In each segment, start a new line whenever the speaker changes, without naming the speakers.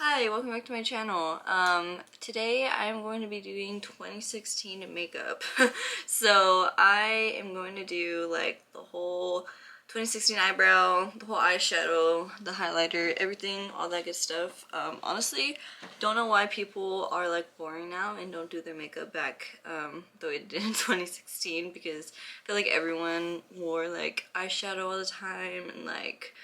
Hi, welcome back to my channel. Today I'm going to be doing 2016 makeup. So I am going to do like the whole 2016 eyebrow, the whole eyeshadow, the highlighter, everything, all that good stuff. Honestly, don't know why people are like boring now and don't do their makeup back the way they did in 2016, because I feel like everyone wore like eyeshadow all the time and like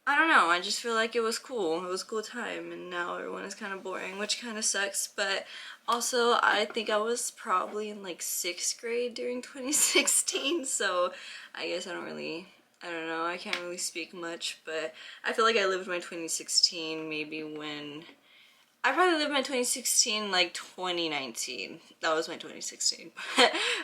I don't know, I just feel like it was cool. It was a cool time, and now everyone is kind of boring, which kind of sucks. But also, I think I was probably in like 6th grade during 2016, so I guess I don't know, I can't really speak much, but I feel like I lived my 2016 maybe when I probably lived my 2016 like 2019. That was my 2016.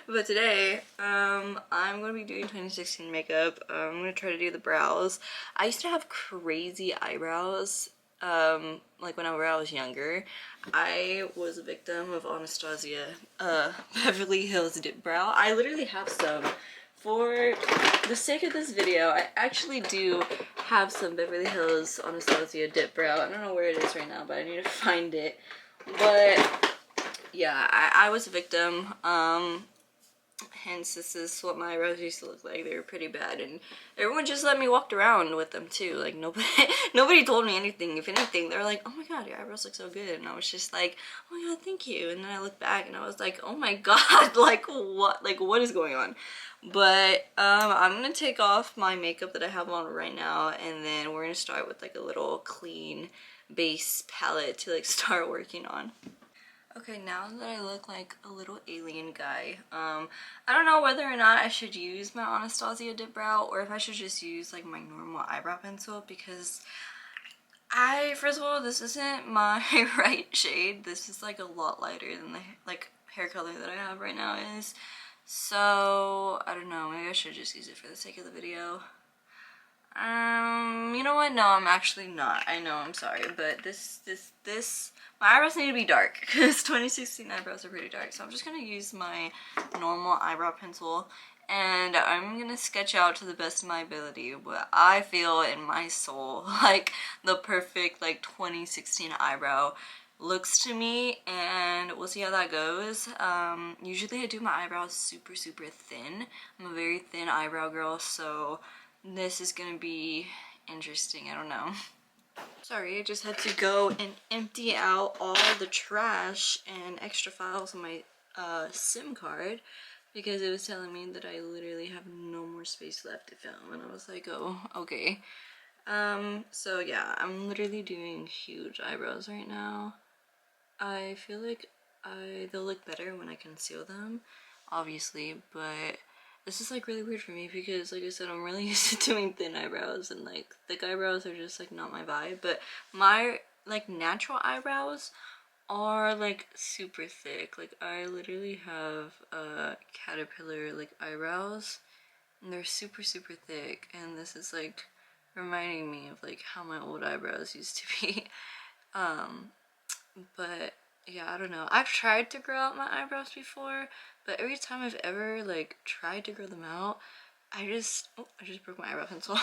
But today, I'm gonna be doing 2016 makeup. I'm gonna try to do the brows. I used to have crazy eyebrows. Like whenever I was younger, I was a victim of Anastasia Beverly Hills dip brow. I literally have some. For the sake of this video, I actually do have some Beverly Hills Anastasia dip brow. I don't know where it is right now, but I need to find it. But yeah, I was a victim. Hence, this is what my eyebrows used to look like. They were pretty bad, and everyone just let me walk around with them too. Like nobody told me anything. If anything, they were like, "Oh my god, your eyebrows look so good," and I was just like, "Oh my god, thank you." And then I looked back and I was like, "Oh my god, like what? Like what is going on?" But I'm gonna take off my makeup that I have on right now, and then we're gonna start with like a little clean base palette to like start working on. Okay, now that I look like a little alien guy, I don't know whether or not I should use my Anastasia dip brow or if I should just use like my normal eyebrow pencil, because first of all, this isn't my right shade. This is like a lot lighter than the like hair color that I have right now is. So, I don't know, maybe I should just use it for the sake of the video. You know what? No, I'm actually not. I know, I'm sorry, but my eyebrows need to be dark because 2016 eyebrows are pretty dark. So I'm just gonna use my normal eyebrow pencil, and I'm gonna sketch out to the best of my ability what I feel in my soul like the perfect like 2016 eyebrow looks to me, and we'll see how that goes. Usually I do my eyebrows super thin. I'm a very thin eyebrow girl, so this is gonna be interesting. I don't know. Sorry, I just had to go and empty out all the trash and extra files on my SIM card because it was telling me that I literally have no more space left to film, and I was like, oh, okay. So yeah, I'm literally doing huge eyebrows right now. I feel like they'll look better when I conceal them, obviously, but this is like really weird for me because, like I said, I'm really used to doing thin eyebrows, and like thick eyebrows are just like not my vibe. But my like natural eyebrows are like super thick. Like I literally have caterpillar like eyebrows, and they're super thick, and this is like reminding me of like how my old eyebrows used to be. But yeah, I don't know. I've tried to grow out my eyebrows before, but every time I've ever like tried to grow them out, I just broke my eyebrow pencil.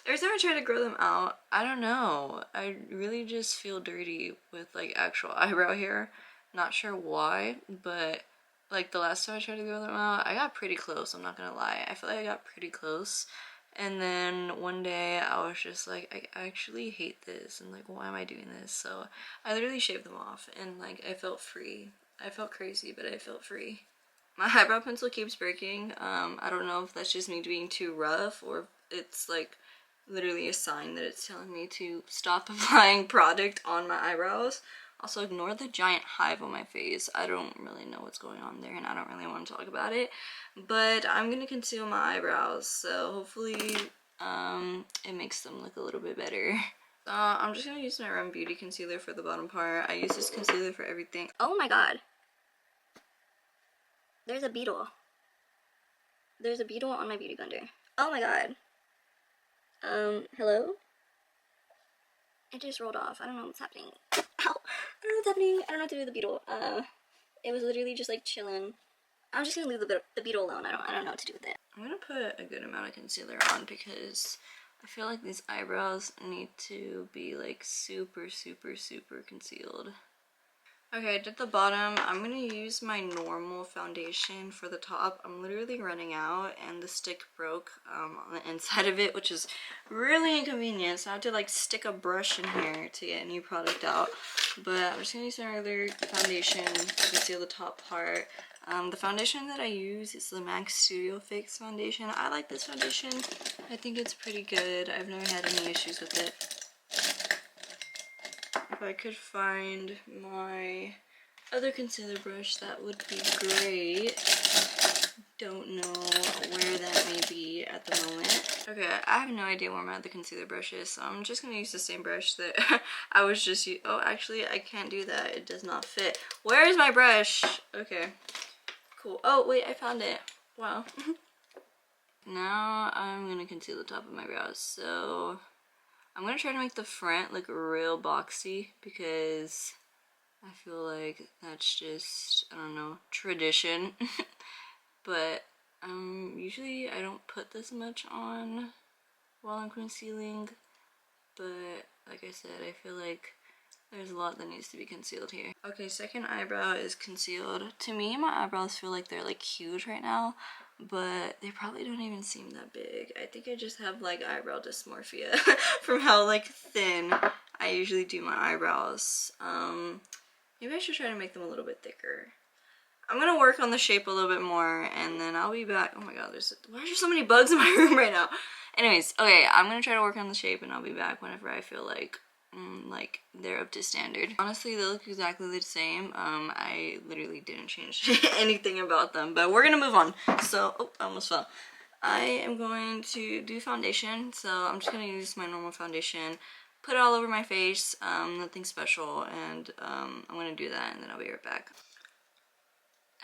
Every time I try to grow them out, I don't know, I really just feel dirty with like actual eyebrow hair. Not sure why, but like the last time I tried to grow them out, I got pretty close. I'm not gonna lie, I feel like I got pretty close. And then one day I was just like, I actually hate this, and like, why am I doing this? So I literally shaved them off, and like I felt free. I felt crazy, but I felt free. My eyebrow pencil keeps breaking. I don't know if that's just me being too rough, or it's like literally a sign that it's telling me to stop applying product on my eyebrows. Also, ignore the giant hive on my face. I don't really know what's going on there, and I don't really want to talk about it. But I'm gonna conceal my eyebrows, so hopefully it makes them look a little bit better. I'm just gonna use my Run Beauty concealer for the bottom part. I use this concealer for everything. Oh my god. There's a beetle. There's a beetle on my beauty blender. Oh my god. Hello? It just rolled off. I don't know what's happening. Ow! I don't know what's happening. I don't know what to do with the beetle. It was literally just like chilling. I'm just gonna leave the beetle alone. I don't know what to do with it. I'm gonna put a good amount of concealer on because I feel like these eyebrows need to be like super, super, super concealed. Okay, I did the bottom. I'm gonna use my normal foundation for the top. I'm literally running out and the stick broke on the inside of it, which is really inconvenient. So I have to like stick a brush in here to get any product out. But I'm just gonna use my regular foundation to conceal the top part. The foundation that I use is the MAC Studio Fix foundation. I like this foundation. I think it's pretty good. I've never had any issues with it. If I could find my other concealer brush, that would be great. Don't know where that may be at the moment. Okay, I have no idea where my other concealer brush is, so I'm just gonna use the same brush that I was just using. Oh, actually, I can't do that. It does not fit. Where is my brush? Okay, cool. Oh, wait, I found it. Wow. Now I'm gonna conceal the top of my brows, so I'm gonna try to make the front look real boxy because I feel like that's just, I don't know, tradition. But usually I don't put this much on while I'm concealing, but like I said, I feel like there's a lot that needs to be concealed here. Okay, second eyebrow is concealed. To me, my eyebrows feel like they're like huge right now, but they probably don't even seem that big. I think I just have like eyebrow dysmorphia from how like thin I usually do my eyebrows. Maybe I should try to make them a little bit thicker. I'm gonna work on the shape a little bit more and then I'll be back. Oh my god, why are there so many bugs in my room right now? Anyways, okay, I'm gonna try to work on the shape and I'll be back whenever I feel like they're up to standard. Honestly, they look exactly the same. I literally didn't change anything about them, but we're gonna move on. So, oh, I almost fell. I am going to do foundation, so I'm just gonna use my normal foundation, put it all over my face, nothing special, and I'm gonna do that and then I'll be right back.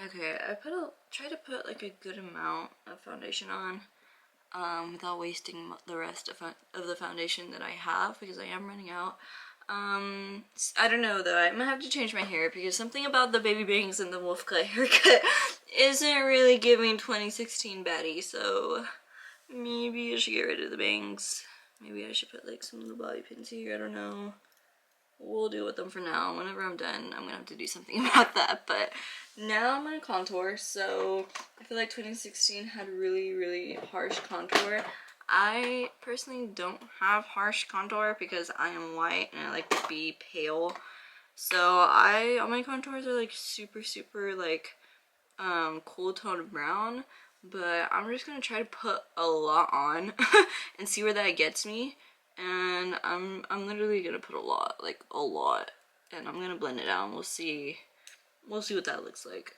Okay, I try to put like a good amount of foundation on without wasting the rest of the foundation that I have because I am running out. I don't know though, I might have to change my hair because something about the baby bangs and the wolf cut haircut isn't really giving 2016 baddie, so maybe I should get rid of the bangs. Maybe I should put like some little bobby pins here, I don't know. We'll deal with them for now. Whenever I'm done, I'm gonna have to do something about that. But now I'm gonna contour. So I feel like 2016 had really, really harsh contour. I personally don't have harsh contour because I am white and I like to be pale. So all my contours are like super, super like cool toned brown. But I'm just gonna try to put a lot on and see where that gets me. And I'm literally gonna put a lot, and I'm gonna blend it out and we'll see what that looks like.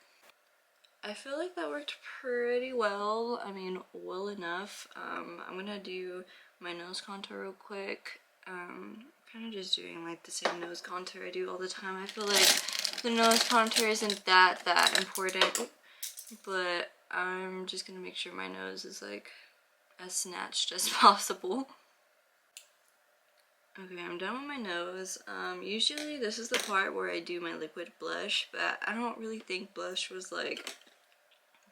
I feel like that worked pretty well. I mean, well enough. I'm gonna do my nose contour real quick. Kind of just doing like the same nose contour I do all the time. I feel like the nose contour isn't that important, but I'm just gonna make sure my nose is like as snatched as possible. Okay, I'm done with my nose. Usually this is the part where I do my liquid blush, but I don't really think blush was like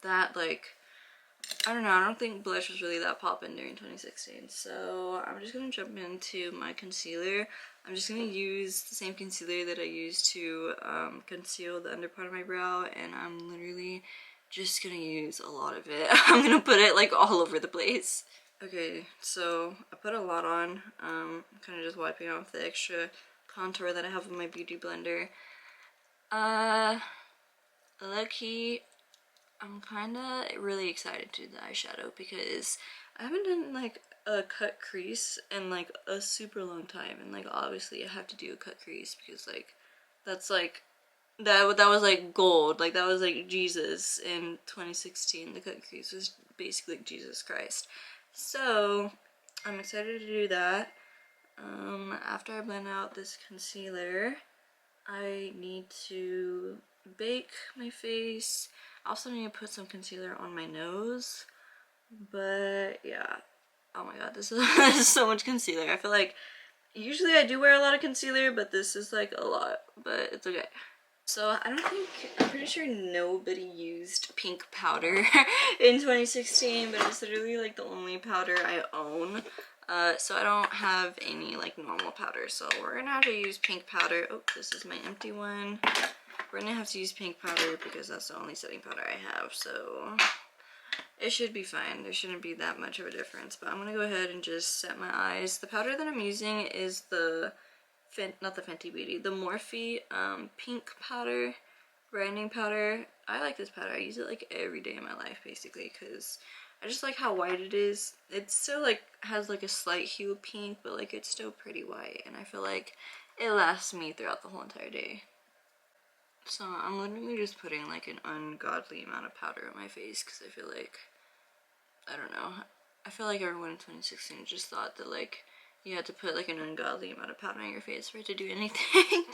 that, like, I don't know, I don't think blush was really that poppin' during 2016. So I'm just gonna jump into my concealer. I'm just gonna use the same concealer that I used to conceal the under part of my brow, and I'm literally just gonna use a lot of it. I'm gonna put it like all over the place. Okay, so I put a lot on, kind of just wiping off the extra contour that I have in my beauty blender. Low-key, I'm kind of really excited to do the eyeshadow because I haven't done like a cut crease in like a super long time, and like obviously I have to do a cut crease because like that's like that was like gold, like that was like Jesus in 2016. The cut crease was basically Jesus Christ. So I'm excited to do that. After I blend out this concealer, I need to bake my face. I also need to put some concealer on my nose. But yeah, oh my god, this is so much concealer. I feel like usually I do wear a lot of concealer, but this is like a lot, but it's okay. So I'm pretty sure nobody used pink powder in 2016, but it's literally like the only powder I own. So I don't have any like normal powder, so we're gonna have to use pink powder. Oh, this is my empty one. We're gonna have to use pink powder because that's the only setting powder I have, so it should be fine. There shouldn't be that much of a difference, but I'm gonna go ahead and just set my eyes. The powder that I'm using is the not the Fenty Beauty, the Morphe pink powder, brightening powder. I like this powder. I use it like every day in my life basically because I just like how white it is. It still like has like a slight hue of pink, but like it's still pretty white, and I feel like it lasts me throughout the whole entire day. So I'm literally just putting like an ungodly amount of powder on my face because I feel like, I don't know, I feel like everyone in 2016 just thought that like you had to put like an ungodly amount of powder on your face for it to do anything.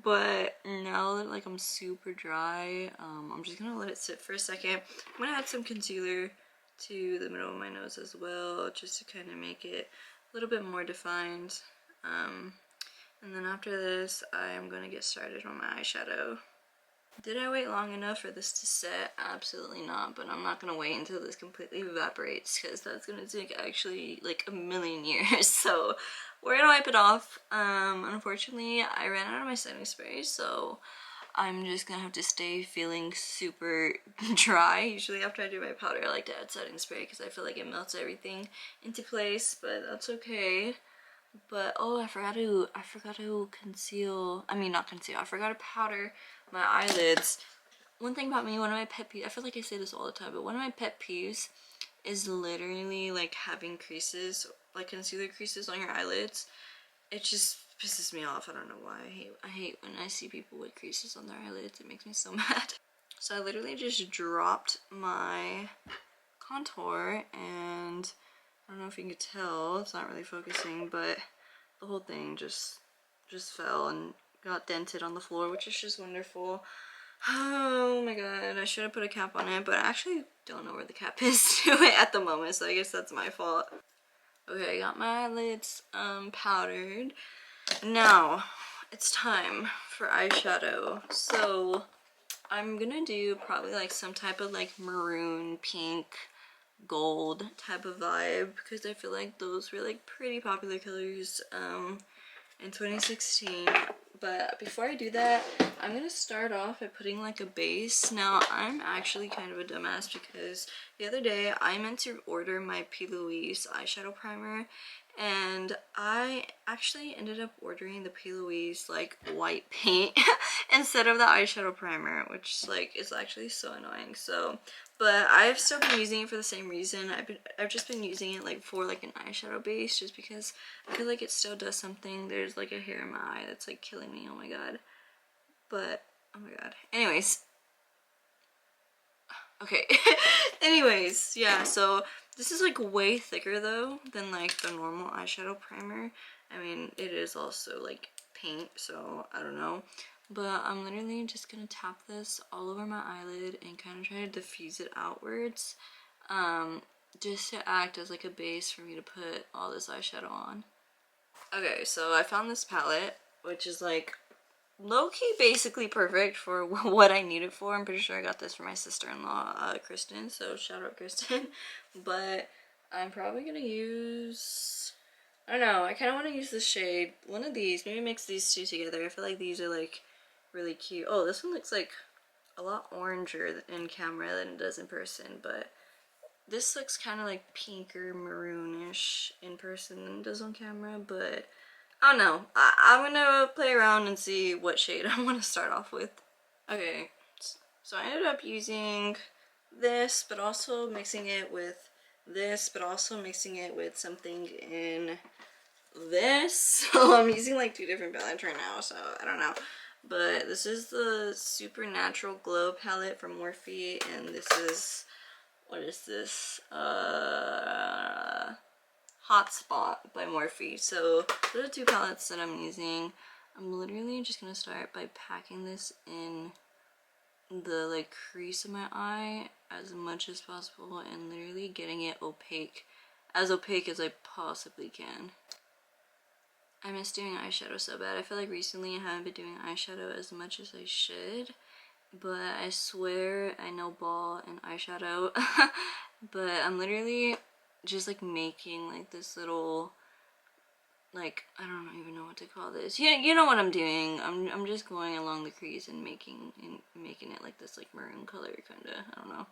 But now that like I'm super dry, I'm just gonna let it sit for a second. I'm gonna add some concealer to the middle of my nose as well, just to kind of make it a little bit more defined. And then after this, I am going to get started on my eyeshadow. Did I wait long enough for this to set? Absolutely not, but I'm not going to wait until this completely evaporates because that's going to take actually like a million years. So we're going to wipe it off. Unfortunately, I ran out of my setting spray, so I'm just going to have to stay feeling super dry. Usually after I do my powder, I like to add setting spray because I feel like it melts everything into place, but that's okay. But oh, I forgot to conceal. I mean, not conceal. I forgot to powder my eyelids. One thing about me, one of my pet peeves, I feel like I say this all the time, but one of my pet peeves is literally like having creases, like concealer creases on your eyelids. It just pisses me off. I don't know why. I hate when I see people with creases on their eyelids. It makes me so mad. So I literally just dropped my contour, and I don't know if you can tell, it's not really focusing, but the whole thing just fell and got dented on the floor, which is just wonderful. Oh my god, I should have put a cap on it, but I actually don't know where the cap is to it at the moment, so I guess that's my fault. Okay, I got my eyelids powdered. Now it's time for eyeshadow. So I'm gonna do probably like some type of like maroon, pink, gold type of vibe because I feel like those were like pretty popular colors in 2016. But before I do that, I'm gonna start off by putting like a base. Now I'm actually kind of a dumbass because the other day I meant to order my P. Louise eyeshadow primer, and I actually ended up ordering the P. Louise like white paint instead of the eyeshadow primer, which like is actually so annoying. So but I've still been using it for the same reason. I've just been using it like for like an eyeshadow base, just because I feel like it still does something. There's like a hair in my eye that's like killing me. Oh my god. But oh my god. Anyways. Okay. Anyways, yeah, so this is like way thicker though than like the normal eyeshadow primer. I mean, it is also like paint, so I don't know. But I'm literally just gonna tap this all over my eyelid and kind of try to diffuse it outwards, just to act as like a base for me to put all this eyeshadow on. Okay, so I found this palette, which is like low-key basically perfect for what I need it for. I'm pretty sure I got this from my sister-in-law, Kristen, so shout out Kristen. But I'm probably gonna use, I don't know, I kind of want to use the shade, one of these, maybe mix these two together. I feel like these are like really cute. Oh, this one looks like a lot oranger in camera than it does in person, but this looks kind of like pinker maroonish in person than it does on camera. But I don't know, I'm gonna play around and see what shade I want to start off with. Okay, so I ended up using this, but also mixing it with this, but also mixing it with something in this. So I'm using like two different palettes right now, so I don't know. But this is the Supernatural Glow palette from Morphe, and this is, what is this? Hotspot by Morphe. So those are two palettes that I'm using. I'm literally just gonna start by packing this in the like crease of my eye as much as possible and literally getting it opaque as I possibly can. I miss doing eyeshadow so bad. I feel like recently I haven't been doing eyeshadow as much as I should, but I swear I know ball and eyeshadow. But I'm literally just like making like this little, like, I don't even know what to call this. Yeah, you know what I'm doing. I'm just going along the crease and making it like this like maroon color kinda. I don't know.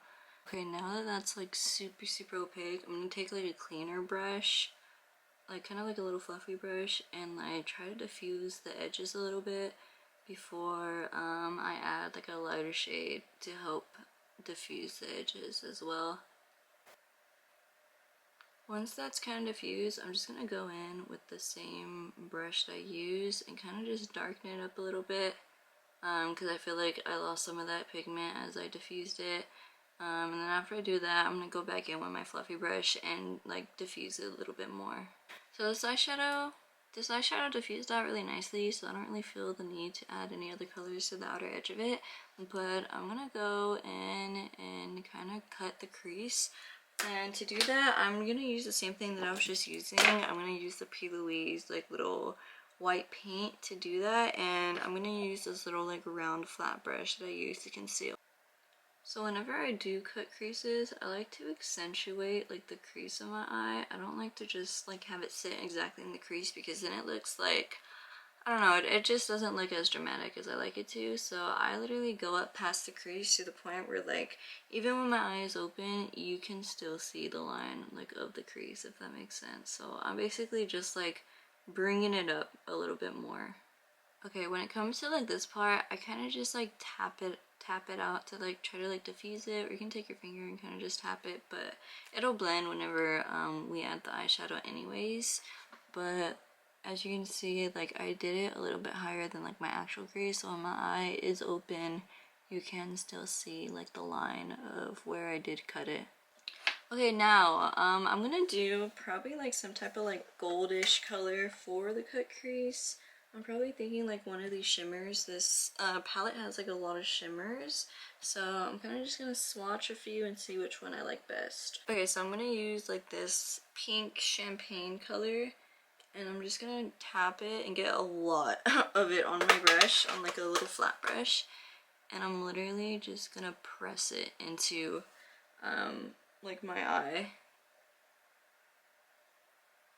Okay, now that that's like super opaque, I'm gonna take like a cleaner brush, like kind of like a little fluffy brush, and like try to diffuse the edges a little bit before I add like a lighter shade to help diffuse the edges as well. Once that's kind of diffused, I'm just gonna go in with the same brush that I used and kind of just darken it up a little bit, because I feel like I lost some of that pigment as I diffused it. And then after I do that, I'm gonna go back in with my fluffy brush and like diffuse it a little bit more. So this eyeshadow diffused out really nicely, so I don't really feel the need to add any other colors to the outer edge of it. But I'm gonna go in and kind of cut the crease. And to do that, I'm gonna use the same thing that I was just using. I'm gonna use the P. Louise like little white paint to do that, and I'm gonna use this little like round flat brush that I use to conceal. So whenever I do cut creases, I like to accentuate like the crease of my eye. I don't like to just like have it sit exactly in the crease, because then it looks like, I don't know, it just doesn't look as dramatic as I like it to. So I literally go up past the crease to the point where like even when my eye is open, you can still see the line like of the crease, if that makes sense. So I'm basically just like bringing it up a little bit more. Okay, when it comes to like this part, I kind of just like tap it out to like try to like diffuse it, or you can take your finger and kind of just tap it, but it'll blend whenever we add the eyeshadow anyways. But as you can see, like I did it a little bit higher than like my actual crease, so when my eye is open, you can still see like the line of where I did cut it. Okay, now I'm gonna do probably like some type of like goldish color for the cut crease. I'm probably thinking like one of these shimmers. This palette has like a lot of shimmers, so I'm kind of just gonna swatch a few and see which one I like best. Okay, so I'm gonna use like this pink champagne color, and I'm just gonna tap it and get a lot of it on my brush, on like a little flat brush, and I'm literally just gonna press it into like my eye.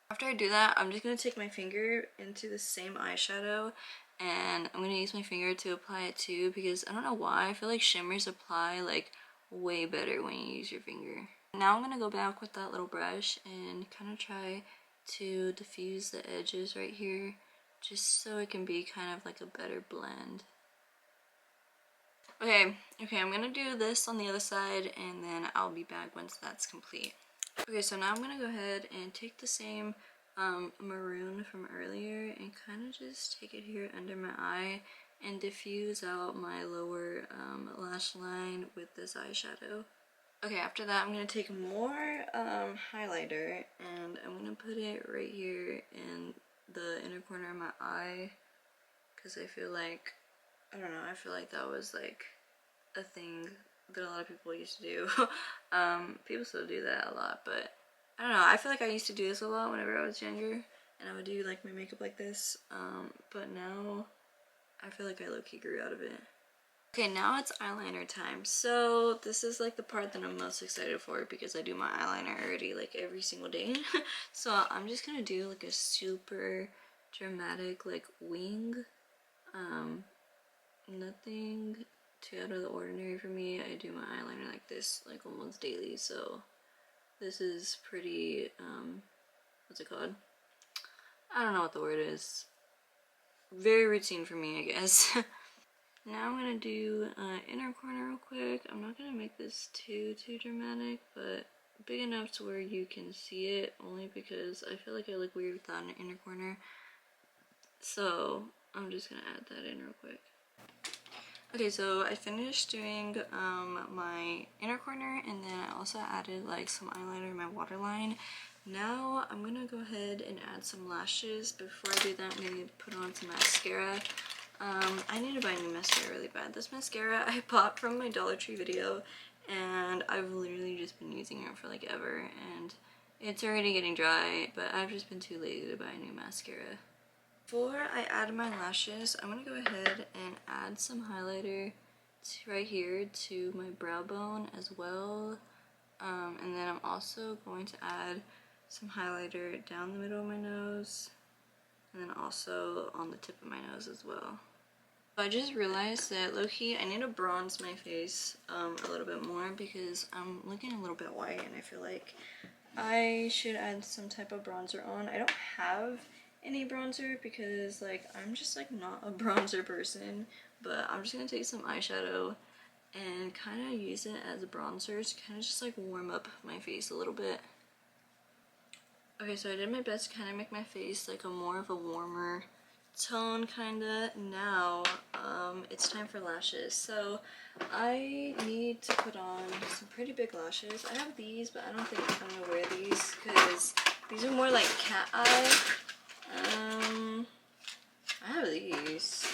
After I do that, I'm just going to take my finger into the same eyeshadow, and I'm going to use my finger to apply it too, because I don't know why, I feel like shimmers apply like way better when you use your finger. Now I'm going to go back with that little brush and kind of try to diffuse the edges right here, just so it can be kind of like a better blend. Okay, I'm gonna do this on the other side, and then I'll be back once that's complete. Okay, so now I'm gonna go ahead and take the same maroon from earlier and kind of just take it here under my eye and diffuse out my lower lash line with this eyeshadow. Okay, after that I'm gonna take more highlighter, and I'm gonna put it right here in the inner corner of my eye, because I feel like, I don't know, I feel like that was like a thing that a lot of people used to do. People still do that a lot, but I don't know, I feel like I used to do this a lot whenever I was younger, and I would do like my makeup like this, but now I feel like I low-key grew out of it. Okay, now it's eyeliner time. So this is like the part that I'm most excited for, because I do my eyeliner already like every single day. So I'm just gonna do like a super dramatic like wing. Nothing too out of the ordinary for me. I do my eyeliner like this like almost daily, so this is pretty what's it called? I don't know what the word is. Very routine for me, I guess. Now I'm gonna do inner corner real quick. I'm not gonna make this too dramatic, but big enough to where you can see it, only because I feel like I look weird without an inner corner. So I'm just gonna add that in real quick. Okay, so I finished doing my inner corner, and then I also added like some eyeliner in my waterline. Now I'm gonna go ahead and add some lashes. Before I do that, I'm gonna put on some mascara. I need to buy new mascara really bad. This mascara I bought from my Dollar Tree video, and I've literally just been using it for like ever, and it's already getting dry, but I've just been too lazy to buy a new mascara. Before I add my lashes, I'm going to go ahead and add some highlighter right here to my brow bone as well. And then I'm also going to add some highlighter down the middle of my nose, and then also on the tip of my nose as well. So I just realized that low-key I need to bronze my face a little bit more because I'm looking a little bit white and I feel like I should add some type of bronzer on. I don't have any bronzer because like I'm just like not a bronzer person, but I'm just gonna take some eyeshadow and kind of use it as a bronzer to kind of just like warm up my face a little bit. Okay, so I did my best to kind of make my face like a more of a warmer tone kinda. Now it's time for lashes. So I need to put on some pretty big lashes. I have these, but I don't think I'm gonna wear these because these are more like cat eye. I have these,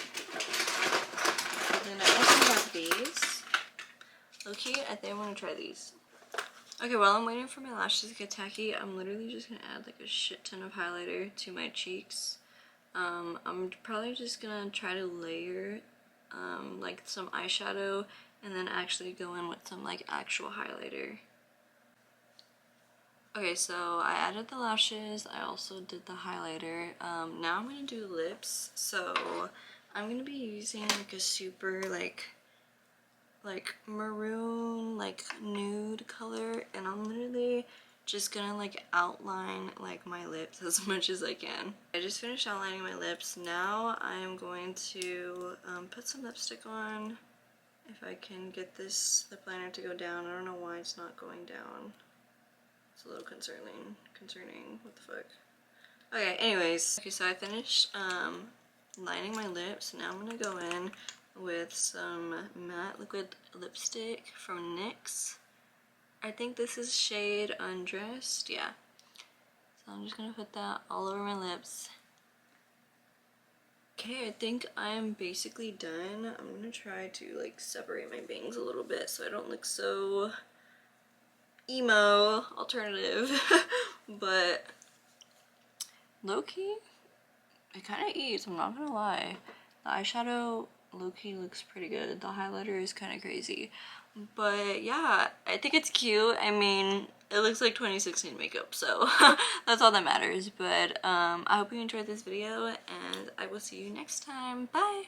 and then I also have these. Okay, I think I want to try these. Okay, while I'm waiting for my lashes to get tacky, I'm literally just gonna add like a shit ton of highlighter to my cheeks. I'm probably just gonna try to layer like some eyeshadow and then actually go in with some like actual highlighter. Okay, so I added the lashes, I also did the highlighter. Now I'm gonna do lips. So I'm gonna be using like a super like maroon, like nude color, and I'm literally just gonna like outline like my lips as much as I can. I just finished outlining my lips. Now I'm going to put some lipstick on. If I can get this lip liner to go down. I don't know why it's not going down. It's a little concerning. What the fuck? Okay, anyways. Okay, so I finished lining my lips. Now I'm gonna go in with some matte liquid lipstick from NYX. I think this is shade Undressed, yeah. So I'm just gonna put that all over my lips. Okay, I think I'm basically done. I'm gonna try to like separate my bangs a little bit so I don't look so emo alternative. But low-key, it kind of eats, I'm not gonna lie. The eyeshadow low-key looks pretty good. The highlighter is kind of crazy. But yeah, I think it's cute. I mean, it looks like 2016 makeup, so that's all that matters. But I hope you enjoyed this video, and I will see you next time. Bye!